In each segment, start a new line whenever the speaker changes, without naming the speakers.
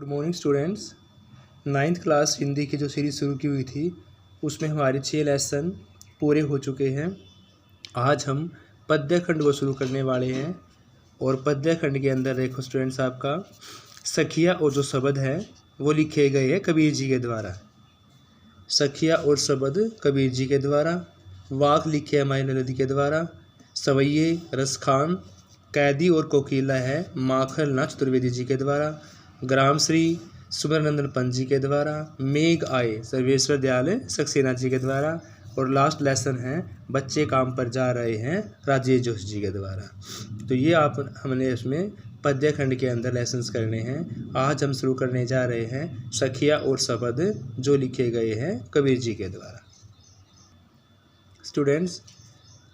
Good morning students. 9th class Hindi की जो series शुरू की हुई थी उसमें हमारे 6 लेसन पूरे हो चुके हैं। आज हम पद्य खंड को शुरू करने वाले हैं और पद्य खंड के अंदर देखो स्टूडेंट्स, आपका सखिया और जो शब्द है वो लिखे गए हैं कबीर जी के द्वारा। सखिया और शब्द कबीर जी के द्वारा, वाक लिखे हैं माई नदी के द्वारा, सवैये रसखान कैदी और कोकिला है माखन नाथ चतुर्वेदी जी के द्वारा, ग्राम श्री सुब्रनंदन पंत जी के द्वारा, मेघ आए सर्वेश्वर दयाल सक्सेना जी के द्वारा, और लास्ट लेसन है बच्चे काम पर जा रहे हैं राजेश जोशी जी के द्वारा। तो ये हमने इसमें पद्य खंड के अंदर लेसन्स करने हैं। आज हम शुरू करने जा रहे हैं सखिया और शब्द जो लिखे गए हैं कबीर जी के द्वारा। स्टूडेंट्स,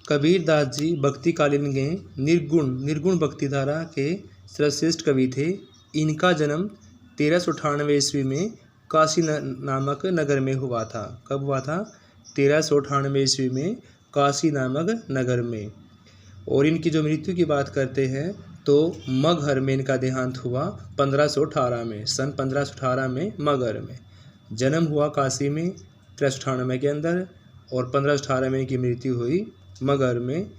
कबीर दास जी भक्तिकालीन के निर्गुण भक्तिधारा के सर्वश्रेष्ठ कवि थे। इनका जन्म 1398 ईस्वी में काशी नामक नगर में हुआ था। कब हुआ था? 1398 ईस्वी में काशी नामक नगर में। और इनकी जो मृत्यु की बात करते हैं तो मगहर में इनका देहांत हुआ 1518 में, सन 1518 में मगहर में। जन्म हुआ काशी में 1398 के अंदर और 1518 में इनकी मृत्यु हुई मगहर में।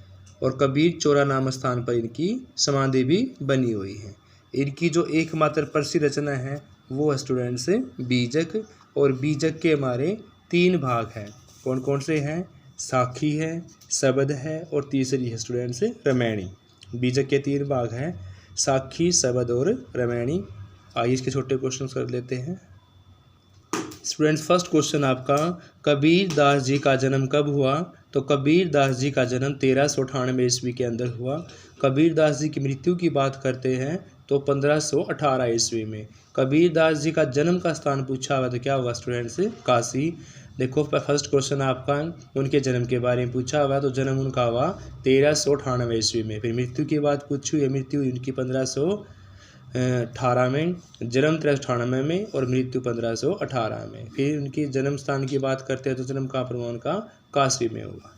और कबीर चौरा नाम स्थान पर इनकी समाधि भी बनी हुई है। इनकी जो एकमात्र प्रसिद्ध रचना है वो है स्टूडेंट्स बीजक, और बीजक के हमारे 3 भाग हैं। कौन कौन से हैं? साखी है, शब्द है और तीसरी है स्टूडेंट्स रामायणी। बीजक के 3 भाग हैं, साखी, शब्द और रामायणी। आइए इसके छोटे क्वेश्चन कर लेते हैं। स्टूडेंट्स, फर्स्ट क्वेश्चन आपका, कबीर दास जी का जन्म कब हुआ? तो कबीर दास जी का जन्म 1398 ईस्वी के अंदर हुआ। कबीर दास जी की मृत्यु की बात करते हैं तो 1518 ईस्वी में। कबीर दास जी का जन्म का स्थान पूछा हुआ तो क्या होगा स्टूडेंट्स? काशी। देखो फर्स्ट क्वेश्चन आपका उनके जन्म के बारे में पूछा हुआ, तो जन्म उनका हुआ 1398 ईस्वी में। फिर मृत्यु की बात पूछी हुई, मृत्यु उनकी 1518 में, जन्म 1398 में और मृत्यु 1518 में। फिर उनकी जन्म स्थान की बात करते हैं तो जन्म का प्रमाण का काशी में हुआ।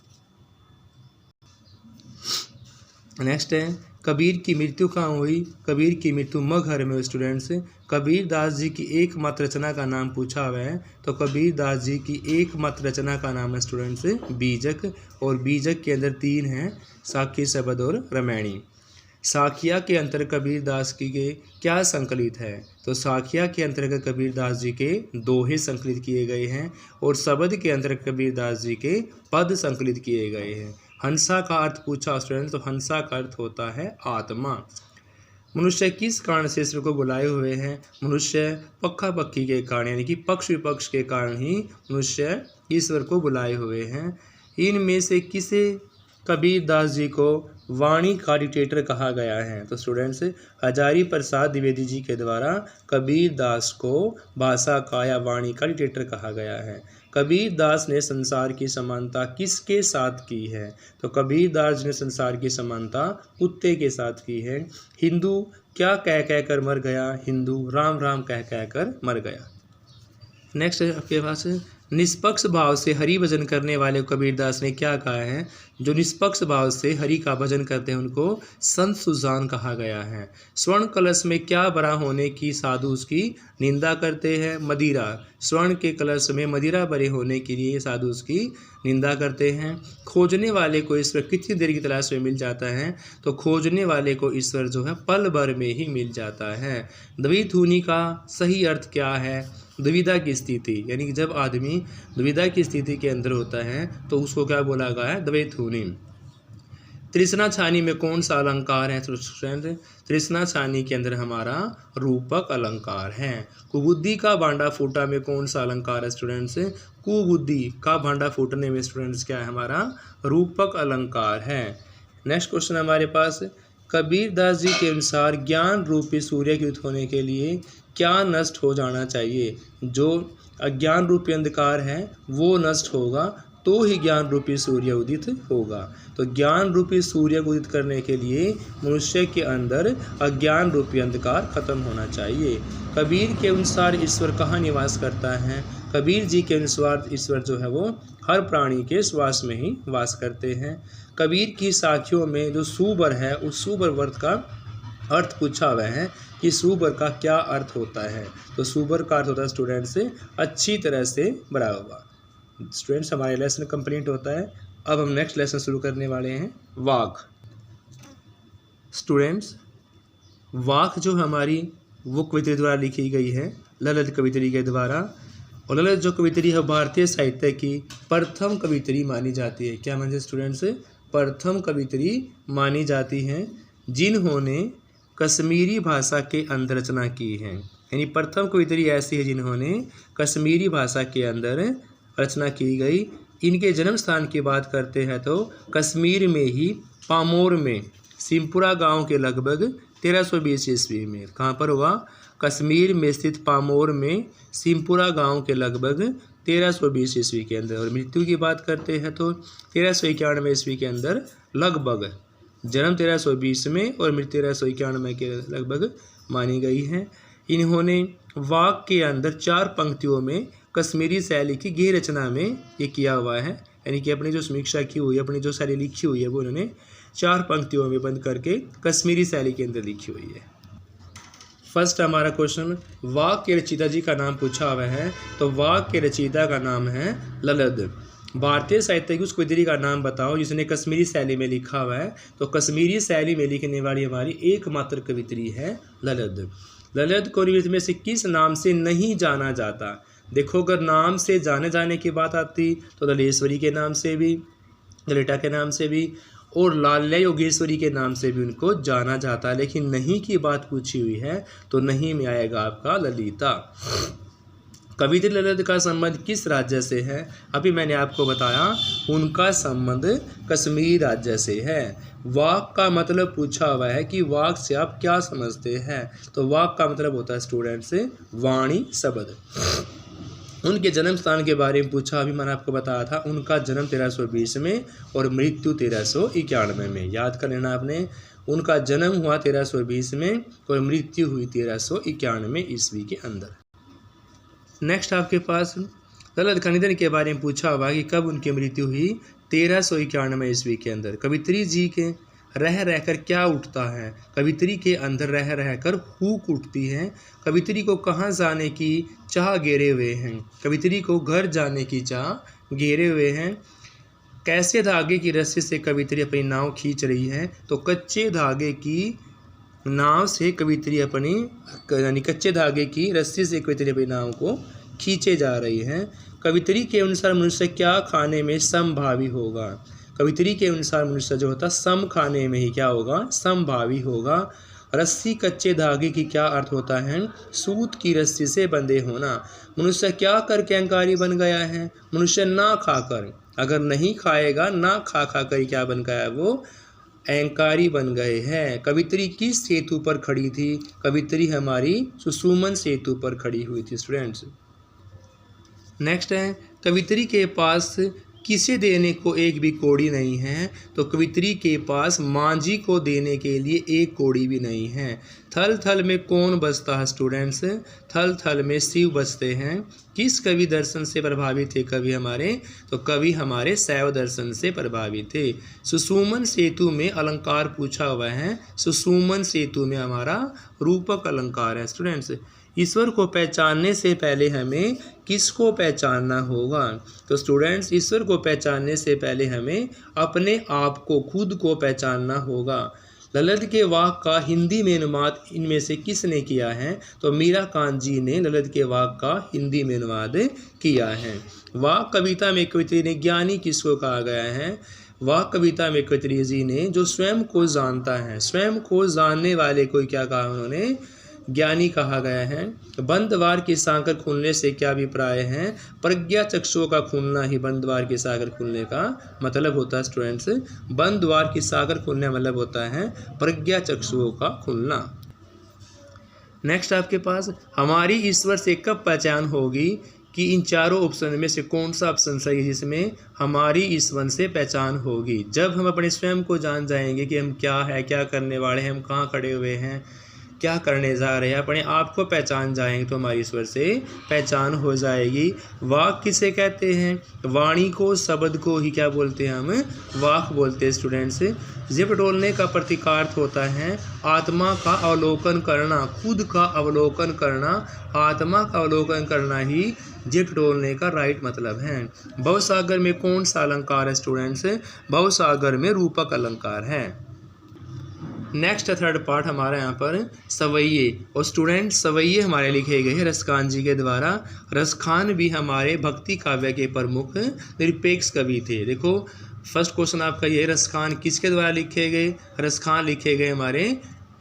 नेक्स्ट है, कबीर की मृत्यु कहाँ हुई? कबीर की मृत्यु मगहर में हुई स्टूडेंट्स। कबीर दास जी की एकमात्र रचना का नाम पूछा हुआ है, तो कबीर दास जी की एकमात्र रचना का नाम है स्टूडेंट्स बीजक। और बीजक के अंदर 3 हैं, साखी, शब्द और रामायणी। साखिया के अंतर्गत कबीर दास की के क्या संकलित है? तो साखिया के अंतर्गत कबीर दास जी के दोहे संकलित किए गए हैं और शब्द के अंतर्गत कबीर दास जी के पद संकलित किए गए हैं। हंसा का अर्थ पूछा स्टूडेंट, तो हंसा का अर्थ होता है आत्मा। मनुष्य किस कारण से ईश्वर को बुलाए हुए हैं? मनुष्य पक्का पक्की के कारण, यानी कि पक्ष विपक्ष के कारण ही मनुष्य ईश्वर को बुलाए हुए हैं। इनमें से किसे कबीर दास जी को वाणी का डिक्टेटर कहा गया है? तो स्टूडेंट्स, हजारी प्रसाद द्विवेदी जी के द्वारा कबीर दास को भाषा का या वाणी का डिक्टेटर कहा गया है। कबीर दास ने संसार की समानता किसके साथ की है? तो कबीर दास ने संसार की समानता कुत्ते के साथ की है। हिंदू क्या कह कह कर मर गया? हिंदू राम राम कह कह कर मर गया। नेक्स्ट है आपके पास, निष्पक्ष भाव से हरि भजन करने वाले कबीर दास ने क्या कहा है? जो निष्पक्ष भाव से हरि का भजन करते हैं उनको संत सुजान कहा गया है। स्वर्ण कलश में क्या भरा होने की साधु उसकी निंदा करते हैं? मदिरा। स्वर्ण के कलश में मदिरा भरे होने के लिए साधु उसकी निंदा करते हैं। खोजने वाले को ईश्वर कितनी देर की तलाश में मिल जाता है? तो खोजने वाले को ईश्वर जो है पल भर में ही मिल जाता है। द्विधुनी का सही अर्थ क्या है? दुविधा की स्थिति, यानी कि जब आदमी दुविधा की स्थिति के अंदर होता है तो उसको क्या बोला गया है? द्वैथुनी। तृष्णा छानी में कौन सा अलंकार है स्टूडेंट? तृष्णा छानी के अंदर हमारा रूपक अलंकार है। कुबुद्धि का भांडा फूटा में कौन सा अलंकार है स्टूडेंट्स? कुबुद्धि का भांडा फूटने में स्टूडेंट्स क्या है? हमारा रूपक अलंकार है। नेक्स्ट क्वेश्चन हमारे पास, कबीर दास जी के अनुसार ज्ञान रूपी सूर्य के उदित होने के लिए क्या नष्ट हो जाना चाहिए? जो अज्ञान रूपी अंधकार है वो नष्ट होगा तो ही ज्ञान रूपी सूर्य उदित होगा। तो ज्ञान रूपी सूर्य को उदित करने के लिए मनुष्य के अंदर अज्ञान रूपी अंधकार खत्म होना चाहिए। कबीर के अनुसार ईश्वर कहाँ निवास करता है? कबीर जी के अनुसार ईश्वर जो है वो हर प्राणी के श्वास में ही वास करते हैं। कबीर की साखियों में जो सुबर है उस सुबर वर्त का अर्थ पूछा हुआ है कि सुबर का क्या अर्थ होता है। तो सुबर का अर्थ होता है स्टूडेंट्स अच्छी तरह से भरा हुआ। स्टूडेंट्स हमारे लेसन कंप्लीट होता है। अब हम नेक्स्ट लेसन शुरू करने वाले हैं वाक। स्टूडेंट्स वाक जो हमारी वो कवित्री द्वारा लिखी गई है, ललित कवित्री के द्वारा। और ललित जो कवित्री है भारतीय साहित्य की प्रथम कवित्री मानी जाती है। क्या मानते हैं स्टूडेंट्स? प्रथम कवित्री मानी जाती है जिन्होंने कश्मीरी भाषा के अंदर रचना की है। यानी प्रथम कवित्री ऐसी है जिन्होंने कश्मीरी भाषा के अंदर रचना की गई। इनके जन्म स्थान की बात करते हैं तो कश्मीर में ही पामोर में सिमपुरा गांव के लगभग 1320 ईस्वी में। कहाँ पर हुआ? कश्मीर में स्थित पामोर में सिमपुरा गांव के लगभग 1320 ईस्वी के अंदर। और मृत्यु की बात करते हैं तो 1391 ईस्वी के अंदर लगभग। जन्म 1320 में और मृत्यु 1391 के लगभग मानी गई है। इन्होंने वाक के अंदर 4 पंक्तियों में कश्मीरी शैली की गहरी रचना में ये किया हुआ है। यानी कि अपनी जो समीक्षा की हुई है, अपनी जो शैली लिखी हुई है वो उन्होंने 4 पंक्तियों में बंद करके कश्मीरी शैली के अंदर लिखी हुई है। फर्स्ट हमारा क्वेश्चन, वाक के रचयिता जी का नाम पूछा हुआ है। तो वाक के रचयिता का नाम है ललित। भारतीय साहित्य की उस कवित्री का नाम बताओ जिसने कश्मीरी शैली में लिखा हुआ है। तो कश्मीरी शैली में लिखने वाली हमारी एकमात्र कवित्री है ललित। ललित को निम्न में से किस नाम से नहीं जाना जाता? देखो, अगर नाम से जाने की बात आती तो ललेश्वरी के नाम से भी, ललिता के नाम से भी और लाल्या योगेश्वरी के नाम से भी उनको जाना जाता है। लेकिन नहीं की बात पूछी हुई है तो नहीं में आएगा आपका ललिता। कवित्री ललित का संबंध किस राज्य से है? अभी मैंने आपको बताया उनका संबंध कश्मीर राज्य से है। वाक का मतलब पूछा हुआ है कि वाक से आप क्या समझते हैं? तो वाक का मतलब होता है स्टूडेंट्स वाणी, शब्द। उनके जन्म स्थान के बारे में पूछा, अभी मैंने आपको बताया था उनका जन्म 1320 में और मृत्यु 1391 में। याद कर लेना आपने, उनका जन्म हुआ 1320 में और मृत्यु हुई 1391 ईस्वी के अंदर। नेक्स्ट आपके पास ललित का निधन के बारे में पूछा हुआ कि कब उनकी मृत्यु हुई? 1391 ईस्वी के अंदर। कवित्री जी के रह रहकर क्या उठता है? कवित्री के अंदर रह रहकर हुक उठती है। कवित्री को कहाँ जाने की चाह घेरे हुए हैं? कवित्री को घर जाने की चाह घेरे हुए हैं। कैसे धागे की रस्सी से कवित्री अपनी नाव खींच रही है? तो कच्चे धागे की नाव से कवित्री अपनी, यानी कच्चे धागे की रस्सी से कवित्री अपनी नाव को खींचे जा रही है। कवित्री के अनुसार मनुष्य क्या खाने में समभावी होगा? कवित्री के अनुसार मनुष्य जो होता सम खाने में ही क्या होगा? समभावी होगा। रस्सी कच्चे धागे की क्या अर्थ होता है? सूत की रस्सी से बंधे होना। मनुष्य क्या करके अहंकारी बन गया है? मनुष्य ना खाकर, अगर नहीं खाएगा ना खा कर क्या बन गया? वो अहंकारी बन गए हैं। कवित्री किस सेतु पर खड़ी थी? कवित्री हमारी सुसुमन सेतु पर खड़ी हुई थी स्टूडेंट्स। नेक्स्ट है, कवित्री के पास किसे देने को एक भी कौड़ी नहीं है? तो कवित्री के पास मांझी को देने के लिए एक कौड़ी भी नहीं है। थल थल में कौन बसता है स्टूडेंट्स? थल थल में शिव बसते हैं। किस कवि दर्शन से प्रभावित थे कवि हमारे? तो कवि हमारे शैव दर्शन से प्रभावित थे। सुसुमन सेतु में अलंकार पूछा हुआ है। सुसुमन सेतु में हमारा रूपक अलंकार है स्टूडेंट्स। ईश्वर को पहचानने से पहले हमें किसको पहचानना होगा? तो स्टूडेंट्स, ईश्वर को पहचानने से पहले हमें अपने आप को, खुद को पहचानना होगा। ललित के वाक का हिंदी में अनुवाद इनमें से किसने किया है? तो मीराकांत जी ने ललित के वाक का हिंदी में अनुवाद किया है। वाक कविता में कवित्री ने ज्ञानी किसको कहा गया है? वाक कविता में कवित्री जी ने जो स्वयं को जानता है, स्वयं को जानने वाले को क्या कहा उन्होंने? ज्ञानी कहा गया है। बंद द्वार की सांकर खुलने से क्या अभिप्राय है? प्रज्ञा चक्षुओं का खुलना ही बंद द्वार की सागर खुलने का मतलब होता है स्टूडेंट्स। बंद द्वार की सागर खुलने का मतलब होता है प्रज्ञा चक्षुओं का खुलना। नेक्स्ट आपके पास, हमारी ईश्वर से कब पहचान होगी कि इन चारों ऑप्शन में से कौन सा ऑप्शन सही है जिसमें हमारी ईश्वर से पहचान होगी? जब हम अपने स्वयं को जान जाएंगे कि हम क्या है, क्या करने वाले हैं, हम कहाँ खड़े हुए हैं, क्या करने जा रहे हैं, अपने आप को पहचान जाएंगे तो हमारी ईश्वर से पहचान हो जाएगी। वाक किसे कहते हैं? वाणी को, शब्द को ही क्या बोलते हैं हम? वाक बोलते हैं स्टूडेंट्स। जिभ टटोलने का प्रतीकार्थ होता है आत्मा का अवलोकन करना, खुद का अवलोकन करना, आत्मा का अवलोकन करना ही जिभ टटोलने का राइट मतलब है। भवसागर में कौन सा अलंकार है स्टूडेंट्स? भवसागर में रूपक अलंकार है। नेक्स्ट थर्ड पार्ट हमारा यहाँ पर सवैये, और स्टूडेंट सवैये हमारे लिखे गए हैं रसखान जी के द्वारा। रसखान भी हमारे भक्ति काव्य के प्रमुख निरपेक्ष कवि थे। देखो फर्स्ट क्वेश्चन आपका ये, रसखान किसके द्वारा लिखे गए? रसखान लिखे गए हमारे,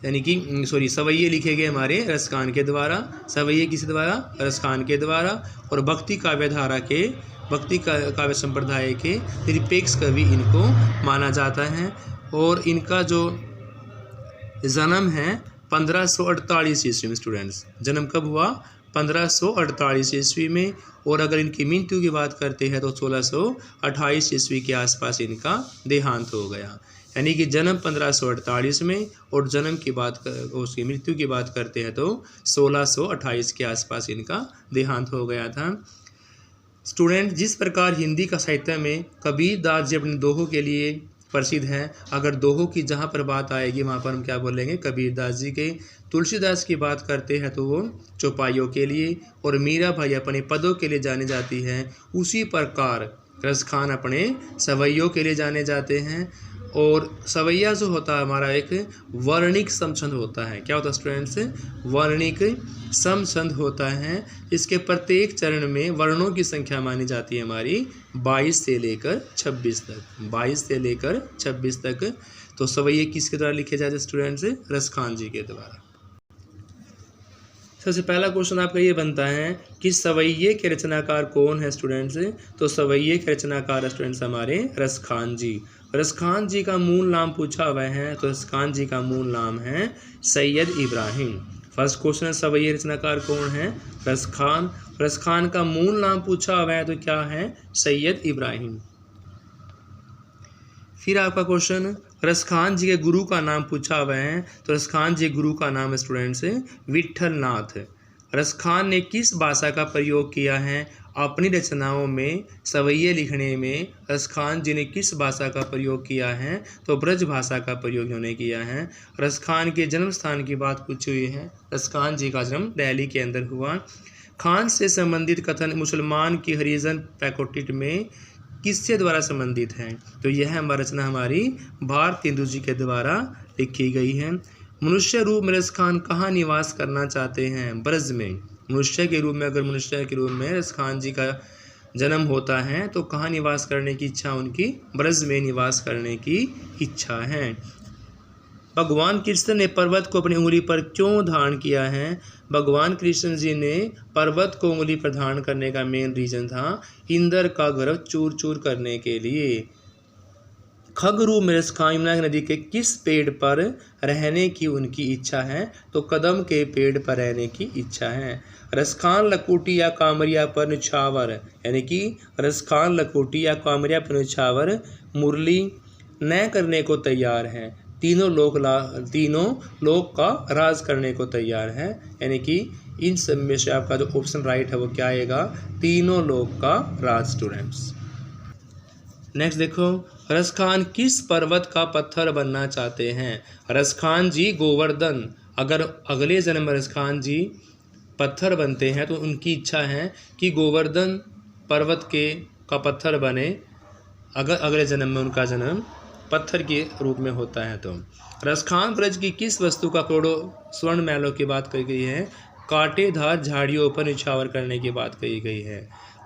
यानी कि सवैये लिखे गए हमारे रसखान के द्वारा। सवैये किस द्वारा? रसखान के द्वारा। और भक्ति काव्य धारा के, भक्ति काव्य संप्रदाय के निरपेक्ष कवि इनको माना जाता है। और इनका जो जन्म है 1548 ईस्वी में स्टूडेंट्स। जन्म कब हुआ? 1548 ईस्वी में। और अगर इनकी मृत्यु की बात करते हैं तो 1628 ईस्वी के आसपास इनका देहांत हो गया। यानी कि जन्म 1548 में और जन्म की बात उसकी मृत्यु की बात करते हैं तो 1628 के आसपास इनका देहांत हो गया था। स्टूडेंट जिस प्रकार हिंदी का साहित्य में कबीर दास जी अपने दोहों के लिए प्रसिद्ध हैं, अगर दोहों की जहाँ पर बात आएगी वहाँ पर हम क्या बोलेंगे? कबीर दास जी के। तुलसीदास की बात करते हैं तो वो चौपाइयों के लिए, और मीरा भाई अपने पदों के लिए जाने जाती हैं। उसी प्रकार रसखान अपने सवैयों के लिए जाने जाते हैं। और सवैया जो होता है हमारा एक वर्णिक समछंद होता है। क्या होता है स्टूडेंट्स? वर्णिक समछंद होता है। इसके प्रत्येक चरण में वर्णों की संख्या मानी जाती है हमारी 22 से लेकर 26 तक, 22 से लेकर 26 तक। तो सवैये किसके द्वारा लिखे जाते हैं स्टूडेंट्स? रसखान जी के द्वारा। सबसे पहला क्वेश्चन आपका ये बनता है कि सवैये के रचनाकार कौन है स्टूडेंट्स? तो सवैये के रचनाकार स्टूडेंट्स हमारे रसखान जी। रसखान जी का मूल नाम पूछा हुआ है तो रसखान जी का मूल नाम है सैयद इब्राहिम। फर्स्ट क्वेश्चन है सवैये रचनाकार कौन है? रसखान। रसखान का मूल नाम पूछा हुआ है तो क्या है? सैयद इब्राहिम। फिर आपका क्वेश्चन रसखान जी के गुरु का नाम पूछा हुआ है तो रसखान जी गुरु का नाम है स्टूडेंट्स विट्ठल नाथ। रसखान ने किस भाषा का प्रयोग किया है अपनी रचनाओं में? सवैये लिखने में रसखान जी ने किस भाषा का प्रयोग किया है? तो ब्रज भाषा का प्रयोग उन्होंने किया है। रसखान के जन्म स्थान की बात पूछी हुई है। रसखान जी का जन्म दिल्ली के अंदर हुआ। खान से संबंधित कथन मुसलमान की हरिजन पैकोटिट में किसके द्वारा संबंधित है? तो यह रचना हमारी भारतेंदु जी के द्वारा लिखी गई है। मनुष्य रूप में रसखान कहाँ निवास करना चाहते हैं? ब्रज में। मनुष्य के रूप में, अगर मनुष्य के रूप में रसखान जी का जन्म होता है तो कहाँ निवास करने की इच्छा उनकी? ब्रज में निवास करने की इच्छा है। भगवान कृष्ण ने पर्वत को अपनी उंगली पर क्यों धारण किया है? भगवान कृष्ण जी ने पर्वत को उंगली पर धारण करने का मेन रीजन था इंद्र का गर्व चूर चूर करने के लिए। खग रूप में रसखान यमुना नदी के किस पेड़ पर रहने की उनकी इच्छा है? तो कदम के पेड़ पर रहने की इच्छा है। रसखान लकोटी या कामरिया पर निछावर, यानी कि रसखान लकोटी या कामरिया पर निछावर मुरली न करने को तैयार है। तीनों लोक का राज करने को तैयार है। यानी कि इन सब में से आपका जो ऑप्शन राइट है वो क्या आएगा? तीनों लोक का राज स्टूडेंट्स। नेक्स्ट देखो, रसखान किस पर्वत का पत्थर बनना चाहते हैं? रसखान जी गोवर्धन। अगर अगले जन्म में रसखान जी पत्थर बनते हैं तो उनकी इच्छा है कि गोवर्धन पर्वत का पत्थर बने। अगर अगले जन्म में उनका जन्म पत्थर के रूप में होता है तो। रसखान ब्रज की किस वस्तु का करोड़ों स्वर्ण महलों की बात कही गई है? कांटेदार झाड़ियों पर निछावर करने की बात कही गई है।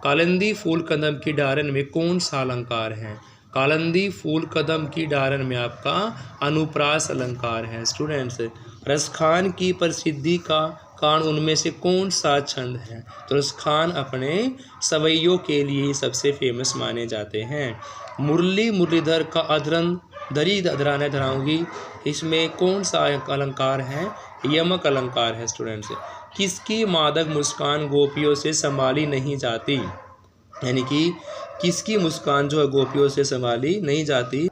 कालिंदी फूल कदम की डारन में कौन सा अलंकार है? कालिंदी फूल कदम की डारन में आपका अनुप्रास अलंकार है स्टूडेंट्स। रसखान की प्रसिद्धि का कारण उनमें से कौन सा छंद है? तो रसखान अपने सवैयों के लिए सबसे फेमस माने जाते हैं। मुरली मुरलीधर का अधरन धरी धराने धराऊंगी, इसमें कौन सा अलंकार है? यमक अलंकार है स्टूडेंट्स। किसकी मादक मुस्कान गोपियों से संभाली नहीं जाती? यानी कि किसकी मुस्कान जो है गोपियों से संभाली नहीं जाती?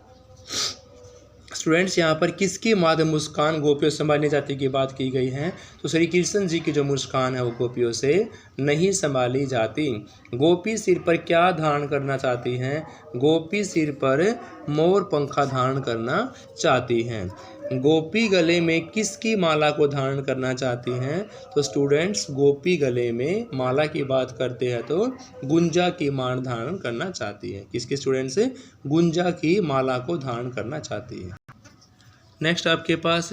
स्टूडेंट्स यहाँ पर किसकी माधव मुस्कान गोपियों से संभालनी जाती की बात की गई है, तो श्री कृष्ण जी की जो मुस्कान है वो गोपियों से नहीं संभाली जाती। गोपी सिर पर क्या धारण करना चाहती हैं, गोपी सिर पर मोर पंखा धारण करना चाहती हैं। गोपी गले में किसकी माला को धारण करना चाहती हैं, तो स्टूडेंट्स गोपी गले में माला की बात करते हैं तो गुंजा की माला धारण करना चाहती है। किसके स्टूडेंट्स, गुंजा की माला को धारण करना चाहती है। नेक्स्ट आपके पास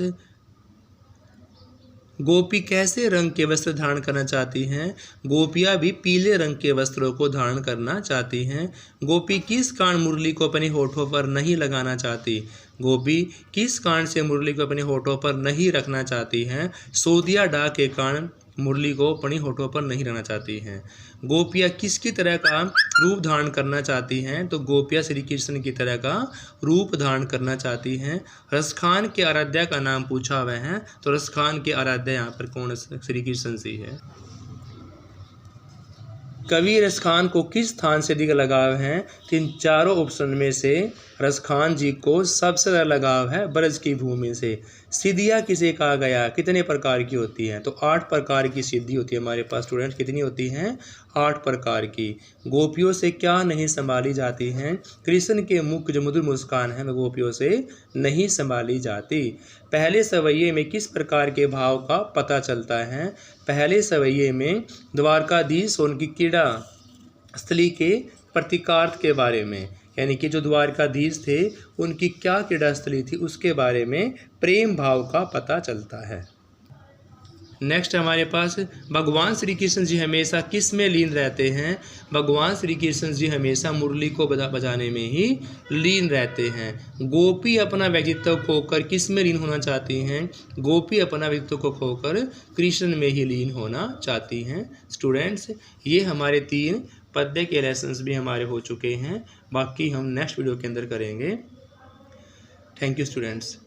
गोपी कैसे रंग के वस्त्र धारण करना चाहती हैं, गोपियाँ भी पीले रंग के वस्त्रों को धारण करना चाहती हैं। गोपी किस कारण मुरली को अपने होठों पर नहीं लगाना चाहती, गोपी किस कारण से मुरली को अपने होठों पर नहीं रखना चाहती हैं, सोदिया डा के कारण मुरली को अपनी होठों पर नहीं रखना चाहती हैं। गोपियाँ किसकी तरह का रूप धारण करना चाहती हैं, तो गोपियाँ श्री कृष्ण की तरह का रूप धारण करना चाहती हैं। रसखान के आराध्या का नाम पूछा हुआ है, तो रसखान के आराध्या यहाँ पर कौन, श्री कृष्ण जी है। कवि रसखान को किस स्थान से अधिक लगाव है, तो इन चारों ऑप्शन में से रसखान जी को सबसे ज़्यादा लगाव है ब्रज की भूमि से। सिद्धियाँ किसे कहा गया, कितने प्रकार की होती हैं, तो 8 प्रकार की सिद्धि होती है हमारे पास स्टूडेंट्स। कितनी होती हैं, 8 प्रकार की। गोपियों से क्या नहीं संभाली जाती हैं, कृष्ण के मुख जो मधुर मुस्कान है वह गोपियों से नहीं संभाली जाती। पहले सवैये में किस प्रकार के भाव का पता चलता है, पहले सवैये में द्वारकाधीश और उनकी क्रीड़ा स्थली के प्रतीकार्थ के बारे में, यानी कि जो द्वारकाधीश थे उनकी क्या क्रीड़ा स्थली थी उसके बारे में प्रेम भाव का पता चलता है। नेक्स्ट हमारे पास भगवान श्री कृष्ण जी हमेशा किस में लीन रहते हैं, भगवान श्री कृष्ण जी हमेशा मुरली को बजाने में ही लीन रहते हैं। गोपी अपना व्यक्तित्व खोकर किस में लीन होना चाहती हैं, गोपी अपना व्यक्तित्व को खोकर कृष्ण में ही लीन होना चाहती हैं। स्टूडेंट्स ये हमारे 3 पद्य के लेसन्स भी हमारे हो चुके हैं, बाकी हम नेक्स्ट वीडियो के अंदर करेंगे। Thank you students.